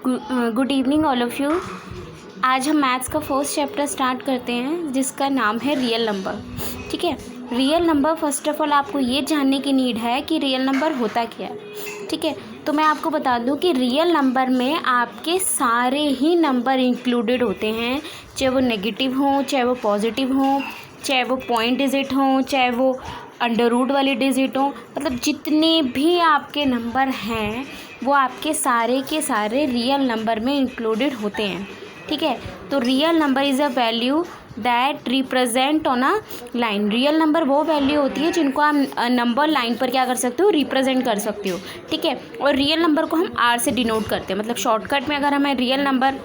Good evening all of you. आज हम maths का फर्स्ट चैप्टर स्टार्ट करते हैं जिसका नाम है रियल नंबर। ठीक है, real number first of all आपको ये जानने की नीड है कि रियल नंबर होता क्या है। ठीक है, तो मैं आपको बता दूं कि रियल नंबर में आपके सारे ही नंबर इंक्लूडेड होते हैं, चाहे वो नेगेटिव हों, चाहे वो पॉजिटिव हों, चाहे वो पॉइंट डिजिट हों, चाहे वो अंडर रूट वाली डिजिट हों। मतलब जितने भी आपके नंबर हैं वो आपके सारे के सारे रियल नंबर में इंक्लूडेड होते हैं। ठीक है, तो real number is a value that represent on a line. Real number वो वैल्यू होती है जिनको आप नंबर लाइन पर क्या कर सकते हो, रिप्रेजेंट कर सकते हो। ठीक है, और रियल नंबर को हम आर से डिनोट करते हैं। मतलब शॉर्टकट में अगर हमें रियल नंबर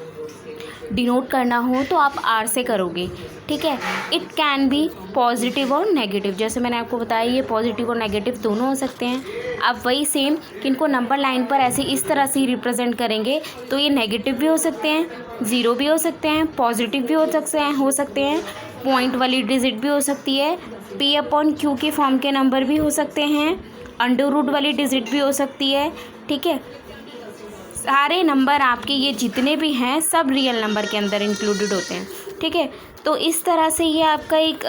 डिनोट करना हो तो आप आर से करोगे। ठीक है, इट कैन बी पॉजिटिव और नेगेटिव। जैसे मैंने आपको बताया ये पॉजिटिव और नेगेटिव दोनों हो सकते हैं। आप वही सेम कि इनको नंबर लाइन पर ऐसे इस तरह से ही रिप्रेजेंट करेंगे तो ये नेगेटिव भी हो सकते हैं, ज़ीरो भी हो सकते हैं, पॉजिटिव भी हो सकते हैं, पॉइंट वाली डिजिट भी हो सकती है, पी अपॉन क्यू के फॉर्म के नंबर भी हो सकते हैं, अंडर रूट वाली डिजिट भी हो सकती है। ठीक है, सारे नंबर आपके ये जितने भी हैं सब रियल नंबर के अंदर इंक्लूडेड होते हैं। ठीक है, तो इस तरह से ये आपका एक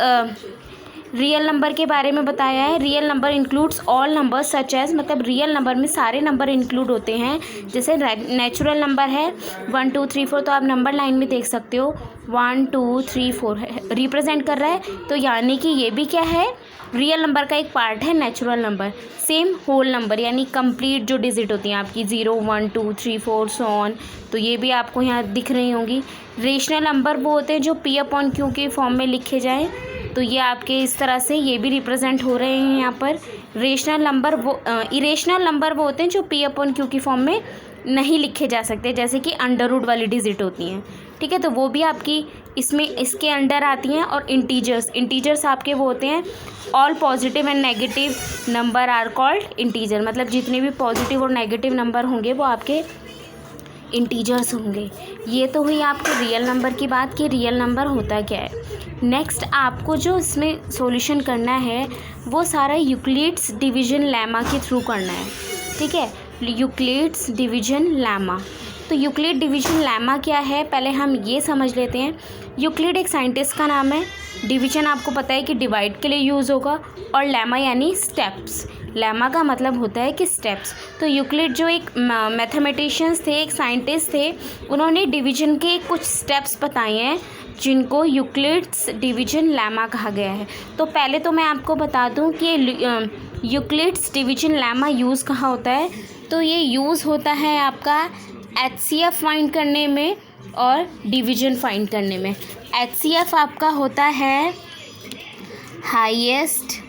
रियल नंबर के बारे में बताया है। Real number includes all number such as, मतलब रियल नंबर में सारे नंबर इंक्लूड होते हैं। जैसे नेचुरल नंबर है 1 2 3 4, तो आप नंबर लाइन में देख सकते हो 1 2 3 4 रिप्रेजेंट कर रहा है, तो यानी कि ये भी क्या है, रियल नंबर का एक पार्ट है natural number. Same whole number यानी कंप्लीट जो डिजिट होती हैं आपकी 0 1 2 3 4 सो ऑन, तो ये भी आपको यहाँ दिख रही होंगी। रेशनल नंबर वो होते हैं जो पी अपॉन क्यू के फॉर्म में लिखे जाएं, तो ये आपके इस तरह से ये भी रिप्रेजेंट हो रहे हैं यहाँ पर। रेशनल नंबर वो इरेशनल नंबर वो होते हैं जो पी अपॉन क्यू की फॉर्म में नहीं लिखे जा सकते, जैसे कि अंडर रूट वाली डिजिट होती हैं। ठीक है, तो वो भी आपकी इसमें इसके अंडर आती हैं। और इंटीजर्स आपके वो होते हैं all positive and negative number are called integer. मतलब जितने भी पॉजिटिव और नेगेटिव नंबर होंगे वो आपके इंटीजर्स होंगे। ये तो हुई आपको रियल नंबर की बात कि रियल नंबर होता क्या है। नेक्स्ट आपको जो इसमें सॉल्यूशन करना है वो सारा यूक्लिड्स डिवीजन लेमा के थ्रू करना है। ठीक है, यूक्लिड्स डिवीजन लेमा। तो यूक्लिड डिवीजन लेमा क्या है, पहले हम ये समझ लेते हैं। यूक्लिड एक साइंटिस्ट का नाम है। डिवीजन आपको पता है कि डिवाइड के लिए यूज़ होगा, और लेमा यानी स्टेप्स। लेमा का मतलब होता है कि स्टेप्स। तो यूक्लिड जो एक मैथमेटिशियंस थे, एक साइंटिस्ट थे, उन्होंने डिवीजन के कुछ स्टेप्स बताए हैं जिनको यूक्लिड्स डिवीजन लेमा कहा गया है। तो पहले तो मैं आपको बता दूं कि यूक्लिड्स डिवीजन लेमा यूज़ कहाँ होता है। तो ये यूज़ होता है आपका HCF फाइंड करने में और डिवीजन फाइंड करने में। HCF आपका होता है हाईएस्ट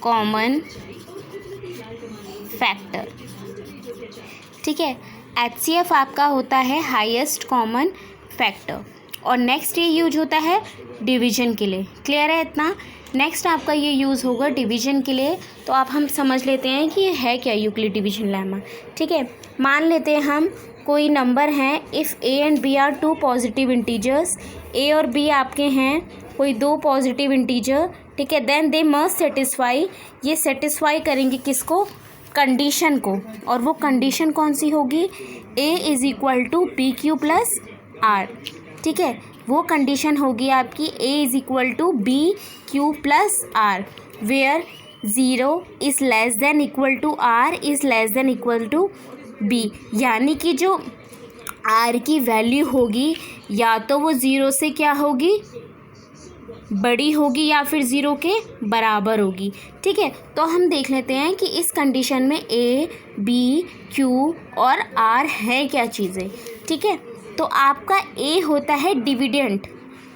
कॉमन फैक्टर। ठीक है, HCF आपका होता है हाईएस्ट कॉमन फैक्टर। और नेक्स्ट ये यूज होता है डिवीजन के लिए। क्लियर है इतना? नेक्स्ट आपका ये यूज़ होगा डिवीजन के लिए। तो आप हम समझ लेते हैं कि ये है क्या यूक्लिड डिवीजन लेमा। ठीक है, मान लेते हैं हम कोई नंबर हैं, if A and B are two positive integers, A और B आपके हैं कोई दो पॉजिटिव इंटीजर। ठीक है, देन दे मस्ट सेटिस्फाई, ये सेटिस्फाई करेंगे किसको, कंडीशन को। और वो कंडीशन कौन सी होगी, A is equal to P Q plus R. ठीक है, वो कंडीशन होगी आपकी A is equal to B Q plus R, where 0 is less than equal to R is less than equal to B। यानी कि जो R की value होगी या तो वो 0 से क्या होगी, बड़ी होगी, या फिर 0 के बराबर होगी। ठीक है, तो हम देख लेते हैं कि इस कंडीशन में A, B, Q और R है क्या चीज़ें। ठीक है, तो आपका A होता है डिविडेंट।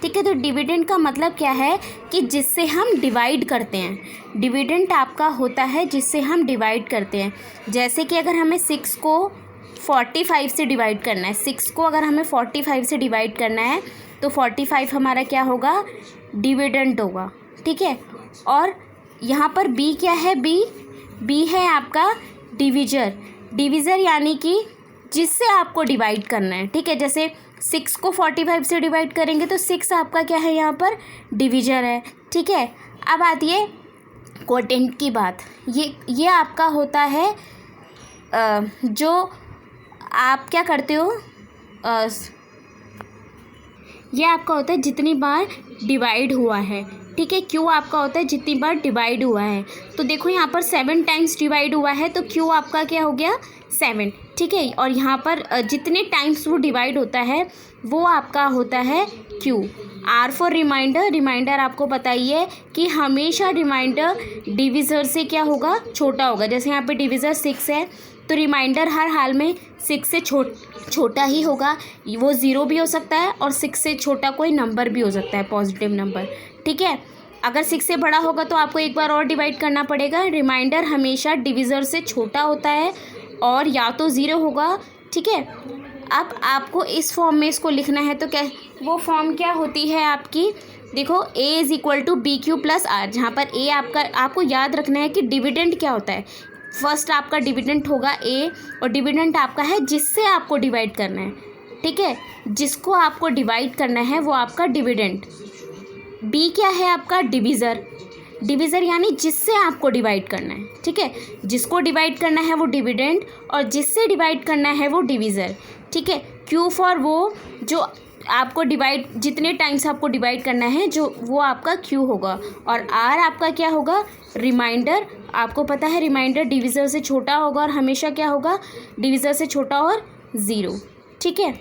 ठीक है, तो डिविडेंट का मतलब क्या है कि जिससे हम डिवाइड करते हैं। डिविडेंट आपका होता है जिससे हम डिवाइड करते हैं। जैसे कि अगर हमें 6 को 45 से डिवाइड करना है, 6 को अगर हमें 45 से डिवाइड करना है तो 45 हमारा क्या होगा, डिविडेंट होगा। ठीक है, और यहाँ पर B क्या है, B है आपका डिवीज़र यानी कि जिससे आपको डिवाइड करना है। ठीक है, जैसे 6 को 45 से डिवाइड करेंगे तो 6 आपका क्या है, यहाँ पर डिवीज़र है। ठीक है, अब आती है क्वोटिएंट की बात। ये आपका होता है जो आप क्या करते हो, ये आपका होता है जितनी बार डिवाइड हुआ है, ठीक है। क्यू आपका होता है जितनी बार डिवाइड हुआ है। तो देखो यहाँ पर 7 टाइम्स डिवाइड हुआ है तो क्यू आपका क्या हो गया 7, ठीक है। और यहाँ पर जितने टाइम्स वो डिवाइड होता है वो आपका होता है Q. R for reminder, reminder आपको पता ही है कि हमेशा रिमाइंडर डिविज़र से क्या होगा, छोटा होगा। जैसे यहाँ पे डिविज़र 6 है तो रिमाइंडर हर हाल में 6 से छोटा ही होगा। वो 0 भी हो सकता है और 6 से छोटा कोई नंबर भी हो सकता है, पॉजिटिव नंबर, ठीक है। अगर 6 से बड़ा होगा तो आपको एक बार और डिवाइड करना पड़ेगा। रिमाइंडर हमेशा डिविज़र से छोटा होता है और या तो 0 होगा, ठीक है। अब आपको इस फॉर्म में इसको लिखना है तो क्या, वो फॉर्म क्या होती है आपकी, देखो a is equal to B Q plus R, जहाँ पर a आपका, आपको याद रखना है कि डिविडेंड क्या होता है। फर्स्ट आपका डिविडेंड होगा a और डिविडेंड आपका है जिससे आपको डिवाइड करना है, ठीक है। जिसको आपको डिवाइड करना है वो आपका डिविडेंड। b क्या है आपका डिविज़र, डिविज़र यानी जिससे आपको डिवाइड करना है, ठीक है। जिसको डिवाइड करना है वो डिविडेंड और जिससे डिवाइड करना है वो डिविज़र, ठीक है। क्यू फॉर वो जो आपको डिवाइड, जितने टाइम्स आपको डिवाइड करना है जो वो आपका क्यू होगा। और आर आपका क्या होगा, रिमाइंडर। आपको पता है रिमाइंडर डिविज़र से छोटा होगा और हमेशा क्या होगा, डिविज़र से छोटा और 0, ठीक है।